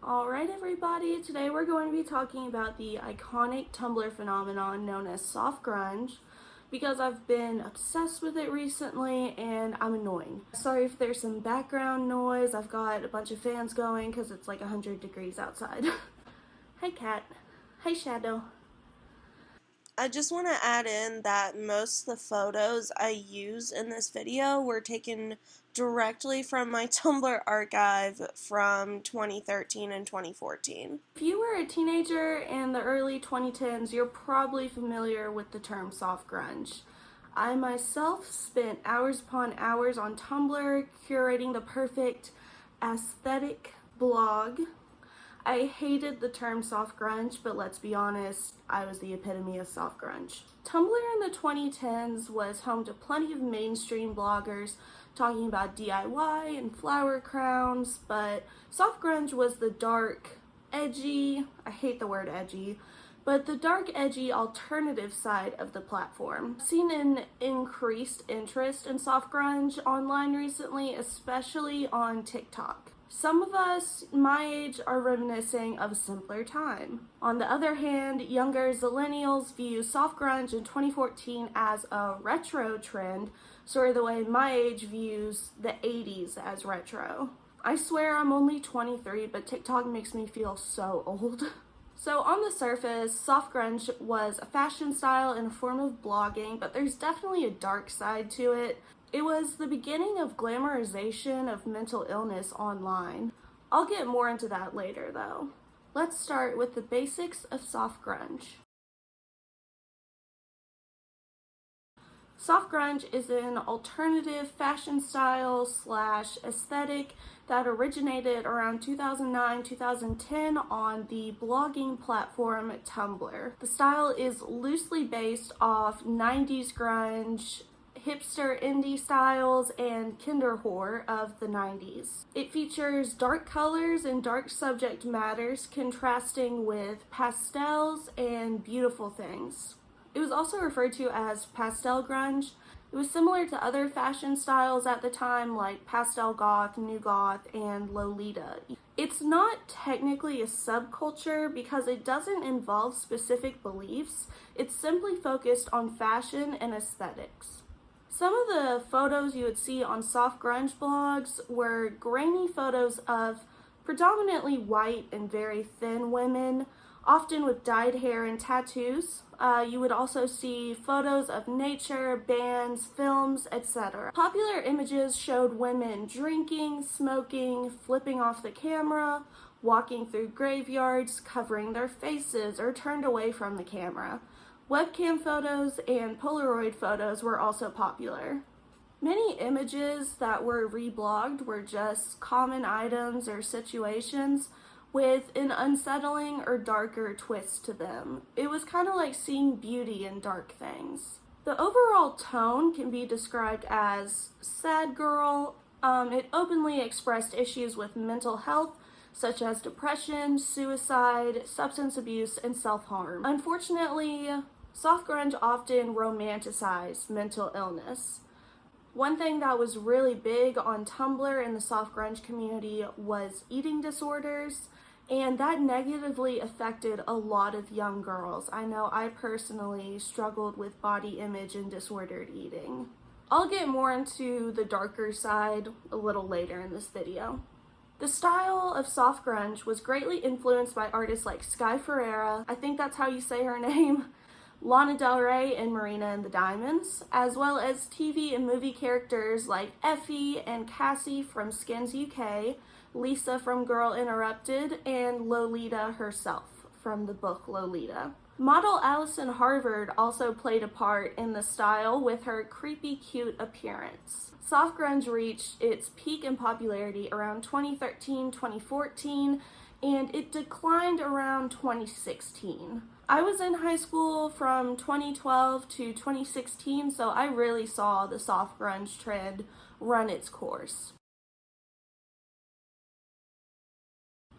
Alright everybody, today we're going to be talking about the iconic Tumblr phenomenon known as soft grunge because I've been obsessed with it recently and I'm annoying. Sorry if there's some background noise, I've got a bunch of fans going because it's like 100 degrees outside. Hey cat. Hey Shadow. I just want to add in that most of the photos I use in this video were taken directly from my Tumblr archive from 2013 and 2014. If you were a teenager in the early 2010s, you're probably familiar with the term soft grunge. I myself spent hours upon hours on Tumblr curating the perfect aesthetic blog. I hated the term soft grunge, but let's be honest, I was the epitome of soft grunge. Tumblr in the 2010s was home to plenty of mainstream bloggers talking about DIY and flower crowns, but soft grunge was the dark, edgy, I hate the word edgy, but the dark, edgy alternative side of the platform. I've seen an increased interest in soft grunge online recently, especially on TikTok. Some of us my age are reminiscing of a simpler time. On the other hand, younger zillennials view soft grunge in 2014 as a retro trend, sort of the way my age views the 80s as retro. I swear I'm only 23, but TikTok makes me feel so old. So on the surface, soft grunge was a fashion style and a form of blogging, but there's definitely a dark side to it. It was the beginning of glamorization of mental illness online. I'll get more into that later though. Let's start with the basics of soft grunge. Soft grunge is an alternative fashion style / aesthetic that originated around 2009-2010 on the blogging platform Tumblr. The style is loosely based off 90s grunge, hipster indie styles, and kinderhorror of the 90s. It features dark colors and dark subject matters contrasting with pastels and beautiful things. It was also referred to as pastel grunge. It was similar to other fashion styles at the time like pastel goth, new goth, and Lolita. It's not technically a subculture because it doesn't involve specific beliefs. It's simply focused on fashion and aesthetics. Some of the photos you would see on soft grunge blogs were grainy photos of predominantly white and very thin women, often with dyed hair and tattoos. You would also see photos of nature, bands, films, etc. Popular images showed women drinking, smoking, flipping off the camera, walking through graveyards, covering their faces, or turned away from the camera. Webcam photos and Polaroid photos were also popular. Many images that were reblogged were just common items or situations with an unsettling or darker twist to them. It was kind of like seeing beauty in dark things. The overall tone can be described as sad girl. It openly expressed issues with mental health, such as depression, suicide, substance abuse, and self-harm. Unfortunately, soft grunge often romanticized mental illness. One thing that was really big on Tumblr in the soft grunge community was eating disorders, and that negatively affected a lot of young girls. I know I personally struggled with body image and disordered eating. I'll get more into the darker side a little later in this video. The style of soft grunge was greatly influenced by artists like Sky Ferreira, I think that's how you say her name, Lana Del Rey and Marina and the Diamonds, as well as TV and movie characters like Effie and Cassie from Skins UK, Lisa from Girl Interrupted, and Lolita herself from the book Lolita. Model Allison Harvard also played a part in the style with her creepy cute appearance. Soft grunge reached its peak in popularity around 2013-2014, and it declined around 2016. I was in high school from 2012 to 2016, so I really saw the soft grunge trend run its course.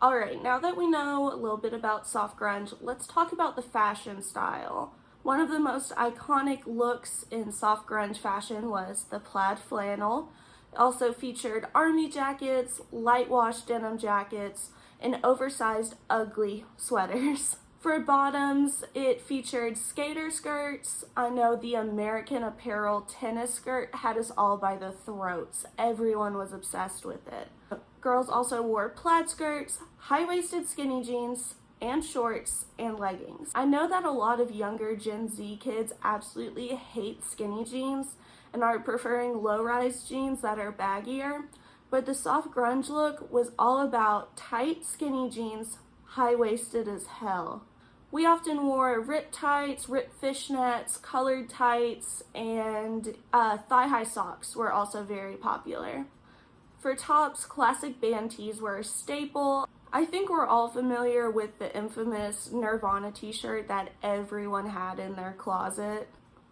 Alright, now that we know a little bit about soft grunge, let's talk about the fashion style. One of the most iconic looks in soft grunge fashion was the plaid flannel. It also featured army jackets, light wash denim jackets, and oversized ugly sweaters. For bottoms, it featured skater skirts. I know the American Apparel tennis skirt had us all by the throats. Everyone was obsessed with it. Girls also wore plaid skirts, high-waisted skinny jeans, and shorts and leggings. I know that a lot of younger Gen Z kids absolutely hate skinny jeans and are preferring low-rise jeans that are baggier, but the soft grunge look was all about tight skinny jeans, high-waisted as hell. We often wore ripped tights, ripped fishnets, colored tights, and thigh-high socks were also very popular. For tops, classic band tees were a staple. I think we're all familiar with the infamous Nirvana t-shirt that everyone had in their closet.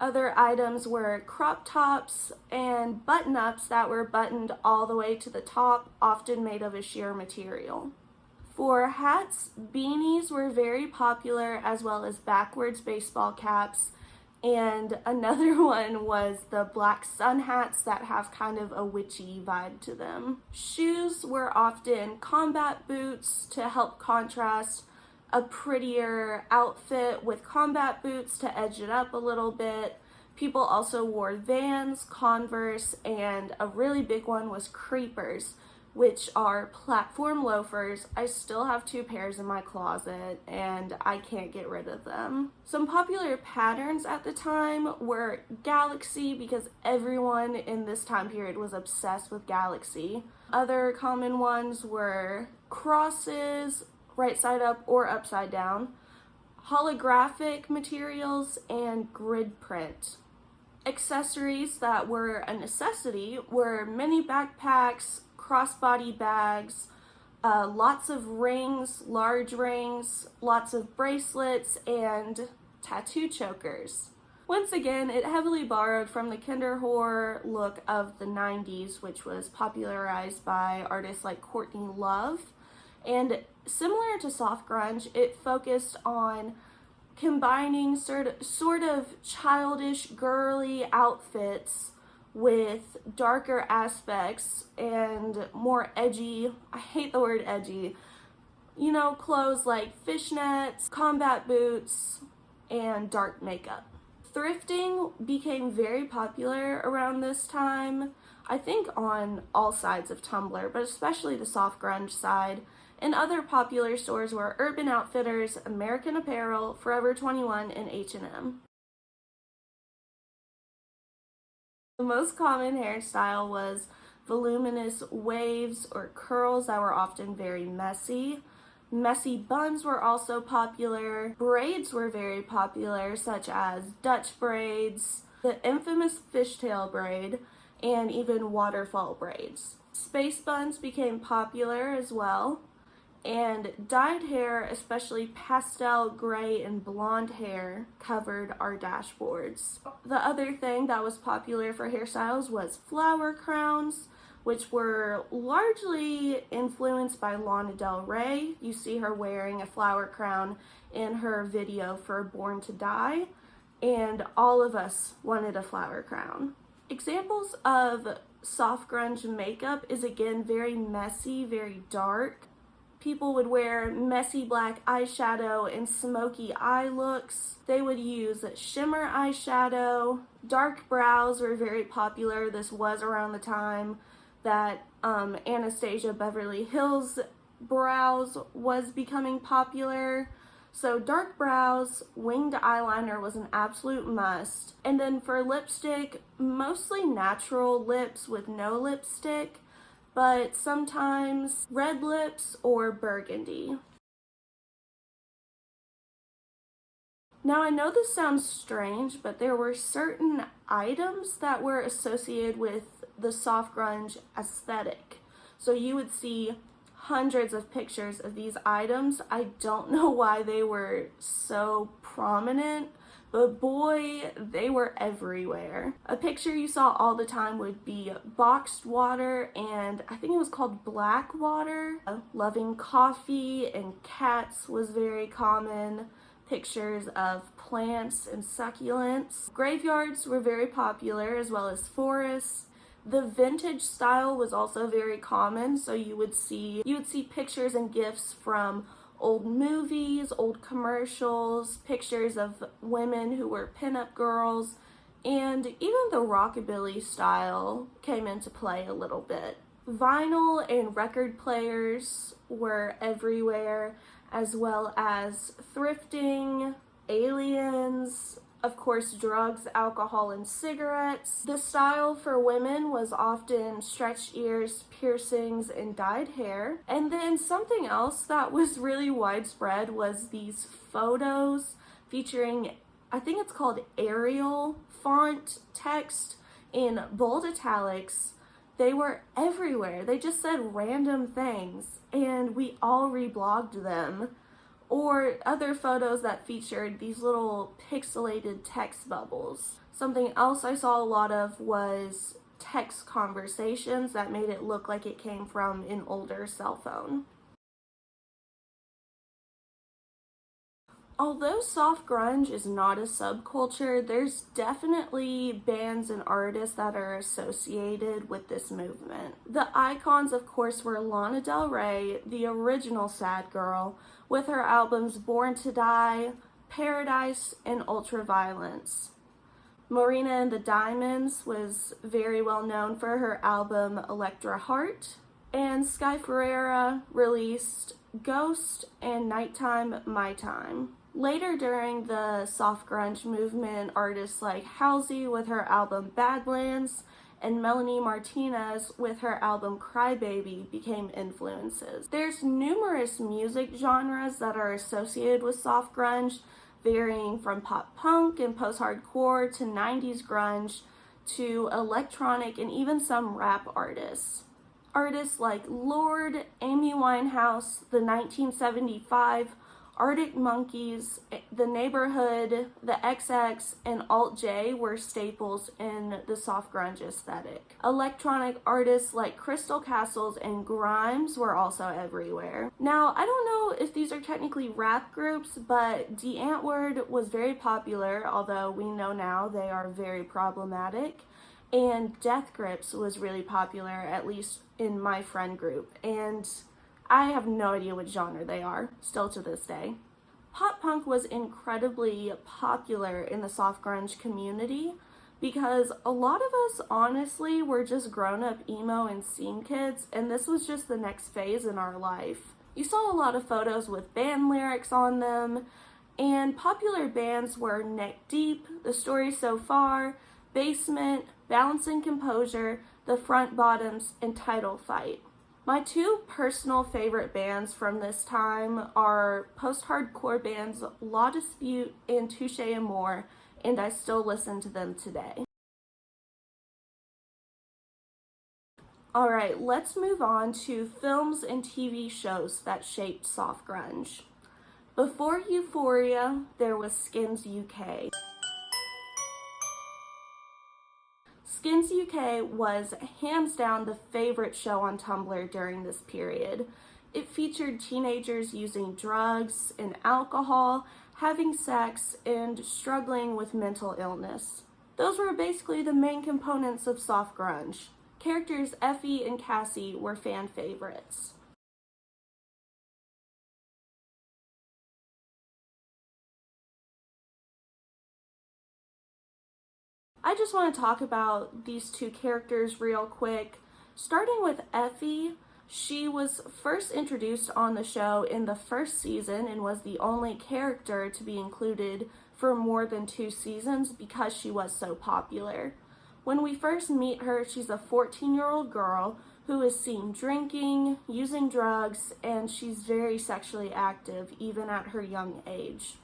Other items were crop tops and button-ups that were buttoned all the way to the top, often made of a sheer material. For hats, beanies were very popular, as well as backwards baseball caps, and another one was the black sun hats that have kind of a witchy vibe to them. Shoes were often combat boots to help contrast a prettier outfit with combat boots to edge it up a little bit. People also wore Vans, Converse, and a really big one was Creepers, which are platform loafers. I still have 2 pairs in my closet and I can't get rid of them. Some popular patterns at the time were Galaxy, because everyone in this time period was obsessed with Galaxy. Other common ones were crosses, right side up or upside down, holographic materials, and grid print. Accessories that were a necessity were mini backpacks, crossbody bags, lots of rings, large rings, lots of bracelets, and tattoo chokers. Once again, it heavily borrowed from the Kinder Horror look of the 90s, which was popularized by artists like Courtney Love. And similar to soft grunge, it focused on combining sort of childish, girly outfits with darker aspects and more edgy, I hate the word edgy, clothes like fishnets, combat boots, and dark makeup. Thrifting became very popular around this time, I think on all sides of Tumblr, but especially the soft grunge side. And other popular stores were Urban Outfitters, American Apparel, Forever 21, and H&M. The most common hairstyle was voluminous waves or curls that were often very messy. Messy buns were also popular. Braids were very popular, such as Dutch braids, the infamous fishtail braid, and even waterfall braids. Space buns became popular as well. And dyed hair, especially pastel gray and blonde hair, covered our dashboards. The other thing that was popular for hairstyles was flower crowns, which were largely influenced by Lana Del Rey. You see her wearing a flower crown in her video for Born to Die, and all of us wanted a flower crown. Examples of soft grunge makeup is again very messy, very dark. People would wear messy black eyeshadow and smoky eye looks. They would use shimmer eyeshadow. Dark brows were very popular. This was around the time that Anastasia Beverly Hills brows was becoming popular. So dark brows, winged eyeliner was an absolute must. And then for lipstick, mostly natural lips with no lipstick, but sometimes red lips or burgundy. Now I know this sounds strange, but there were certain items that were associated with the soft grunge aesthetic. So you would see hundreds of pictures of these items. I don't know why they were so prominent, but boy, they were everywhere. A picture you saw all the time would be boxed water, and I think it was called black water. Loving coffee and cats was very common. Pictures of plants and succulents. Graveyards were very popular, as well as forests. The vintage style was also very common, so you would see pictures and gifs from old movies, old commercials, pictures of women who were pinup girls, and even the rockabilly style came into play a little bit. Vinyl and record players were everywhere, as well as thrifting, aliens, of course, drugs, alcohol, and cigarettes. The style for women was often stretched ears, piercings, and dyed hair. And then something else that was really widespread was these photos featuring, I think it's called Arial font text in bold italics. They were everywhere. They just said random things, and we all reblogged them. Or other photos that featured these little pixelated text bubbles. Something else I saw a lot of was text conversations that made it look like it came from an older cell phone. Although soft grunge is not a subculture, there's definitely bands and artists that are associated with this movement. The icons, of course, were Lana Del Rey, the original sad girl, with her albums Born to Die, Paradise, and Ultraviolence. Marina and the Diamonds was very well known for her album Electra Heart, and Sky Ferreira released Ghost and Nighttime My Time. Later during the soft grunge movement, artists like Halsey with her album Badlands and Melanie Martinez with her album Crybaby became influences. There's numerous music genres that are associated with soft grunge, varying from pop punk and post-hardcore to 90s grunge to electronic and even some rap artists. Artists like Lorde, Amy Winehouse, the 1975, Arctic Monkeys, The Neighborhood, the XX, and Alt-J were staples in the soft grunge aesthetic. Electronic artists like Crystal Castles and Grimes were also everywhere. Now, I don't know if these are technically rap groups, but The Antwoord was very popular, although we know now they are very problematic. And Death Grips was really popular, at least in my friend group. And I have no idea what genre they are, still to this day. Pop punk was incredibly popular in the soft grunge community because a lot of us honestly were just grown-up emo and scene kids, and this was just the next phase in our life. You saw a lot of photos with band lyrics on them, and popular bands were Neck Deep, The Story So Far, Basement, Balancing Composure, The Front Bottoms, and Title Fight. My two personal favorite bands from this time are post-hardcore bands La Dispute and Touche Amore, and I still listen to them today. Alright, let's move on to films and TV shows that shaped soft grunge. Before Euphoria, there was Skins UK. Skins UK was hands down the favorite show on Tumblr during this period. It featured teenagers using drugs and alcohol, having sex, and struggling with mental illness. Those were basically the main components of soft grunge. Characters Effie and Cassie were fan favorites. I just want to talk about these two characters real quick. Starting with Effie, she was first introduced on the show in the first season and was the only character to be included for more than 2 seasons because she was so popular. When we first meet her, she's a 14-year-old girl who is seen drinking, using drugs, and she's very sexually active even at her young age.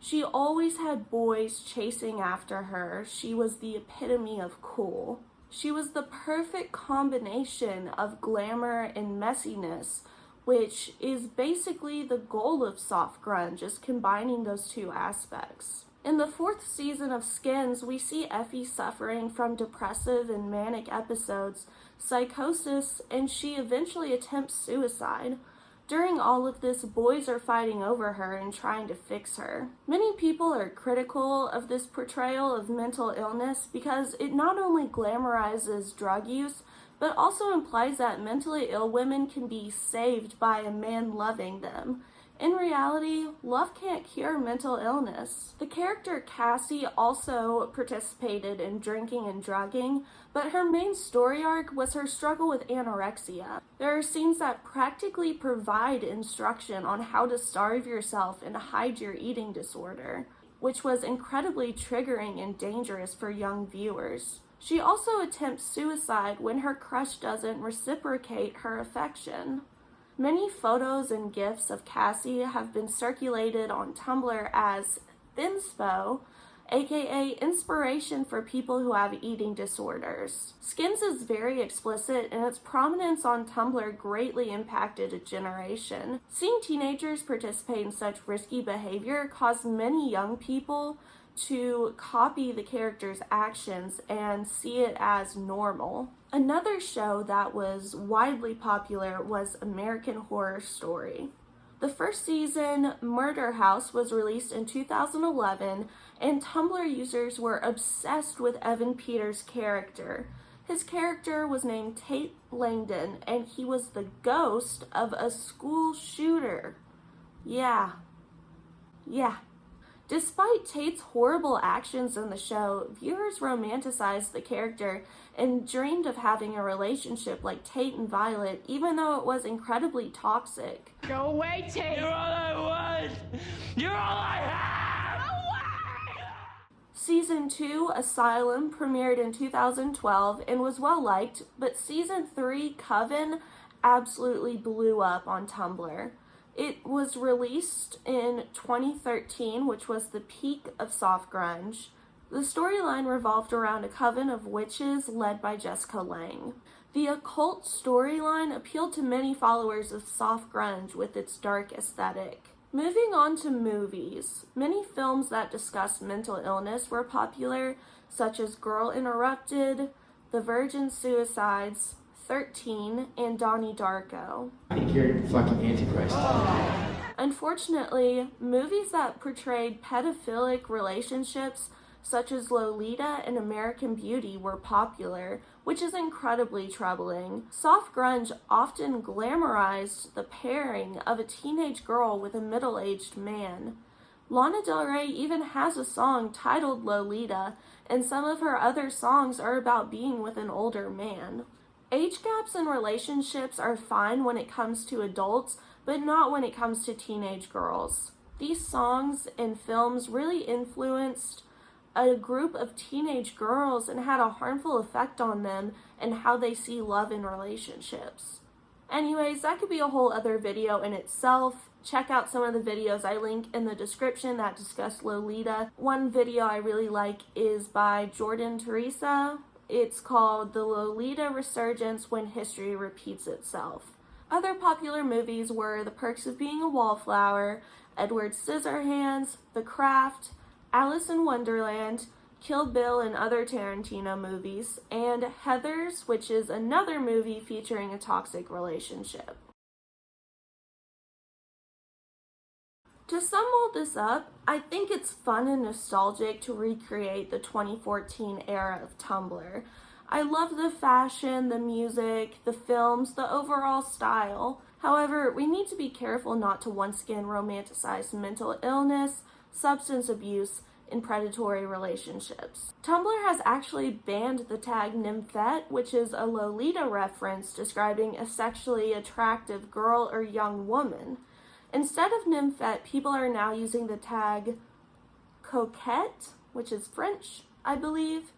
She always had boys chasing after her. She was the epitome of cool. She was the perfect combination of glamour and messiness, which is basically the goal of soft grunge, is combining those two aspects. In the 4th season of Skins, we see Effie suffering from depressive and manic episodes, psychosis, and she eventually attempts suicide. During all of this, boys are fighting over her and trying to fix her. Many people are critical of this portrayal of mental illness because it not only glamorizes drug use, but also implies that mentally ill women can be saved by a man loving them. In reality, love can't cure mental illness. The character Cassie also participated in drinking and drugging, but her main story arc was her struggle with anorexia. There are scenes that practically provide instruction on how to starve yourself and hide your eating disorder, which was incredibly triggering and dangerous for young viewers. She also attempts suicide when her crush doesn't reciprocate her affection. Many photos and GIFs of Cassie have been circulated on Tumblr as thinspo, aka inspiration for people who have eating disorders. Skins is very explicit, and its prominence on Tumblr greatly impacted a generation. Seeing teenagers participate in such risky behavior caused many young people to copy the character's actions and see it as normal. Another show that was widely popular was American Horror Story. The first season, Murder House, was released in 2011, and Tumblr users were obsessed with Evan Peters' character. His character was named Tate Langdon, and he was the ghost of a school shooter. Yeah. Despite Tate's horrible actions in the show, viewers romanticized the character and dreamed of having a relationship like Tate and Violet, even though it was incredibly toxic. Go away, Tate! You're all I want! You're all I have! Go away! Season 2, Asylum, premiered in 2012 and was well liked, but Season 3, Coven, absolutely blew up on Tumblr. It was released in 2013, which was the peak of soft grunge. The storyline revolved around a coven of witches led by Jessica Lange. The occult storyline appealed to many followers of soft grunge with its dark aesthetic. Moving on to movies, many films that discussed mental illness were popular, such as Girl Interrupted, The Virgin Suicides, 13, and Donnie Darko. You're fucking Antichrist. Unfortunately, movies that portrayed pedophilic relationships, such as Lolita and American Beauty, were popular, which is incredibly troubling. Soft grunge often glamorized the pairing of a teenage girl with a middle-aged man. Lana Del Rey even has a song titled Lolita, and some of her other songs are about being with an older man. Age gaps in relationships are fine when it comes to adults, but not when it comes to teenage girls. These songs and films really influenced a group of teenage girls and had a harmful effect on them and how they see love in relationships. Anyways, that could be a whole other video in itself. Check out some of the videos I link in the description that discuss Lolita. One video I really like is by Jordan Teresa. It's called The Lolita Resurgence When History Repeats Itself. Other popular movies were The Perks of Being a Wallflower, Edward Scissorhands, The Craft, Alice in Wonderland, Kill Bill and other Tarantino movies, and Heathers, which is another movie featuring a toxic relationship. To sum all this up, I think it's fun and nostalgic to recreate the 2014 era of Tumblr. I love the fashion, the music, the films, the overall style. However, we need to be careful not to once again romanticize mental illness, substance abuse, and predatory relationships. Tumblr has actually banned the tag nymphette, which is a Lolita reference describing a sexually attractive girl or young woman. Instead of nymphette, people are now using the tag coquette, which is French, I believe.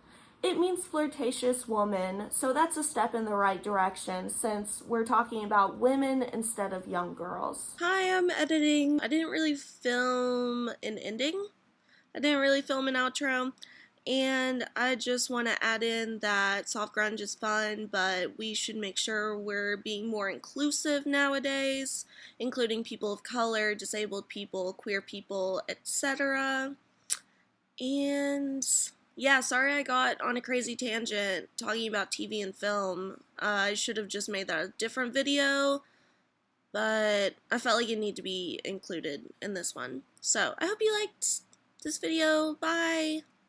It means flirtatious woman, so that's a step in the right direction since we're talking about women instead of young girls. Hi, I'm editing. I didn't really film an ending. I didn't really film an outro. And I just want to add in that soft grunge is fun, but we should make sure we're being more inclusive nowadays, including people of color, disabled people, queer people, etc. And yeah, sorry I got on a crazy tangent talking about TV and film. I should have just made that a different video, but I felt like it needed to be included in this one. So I hope you liked this video. Bye!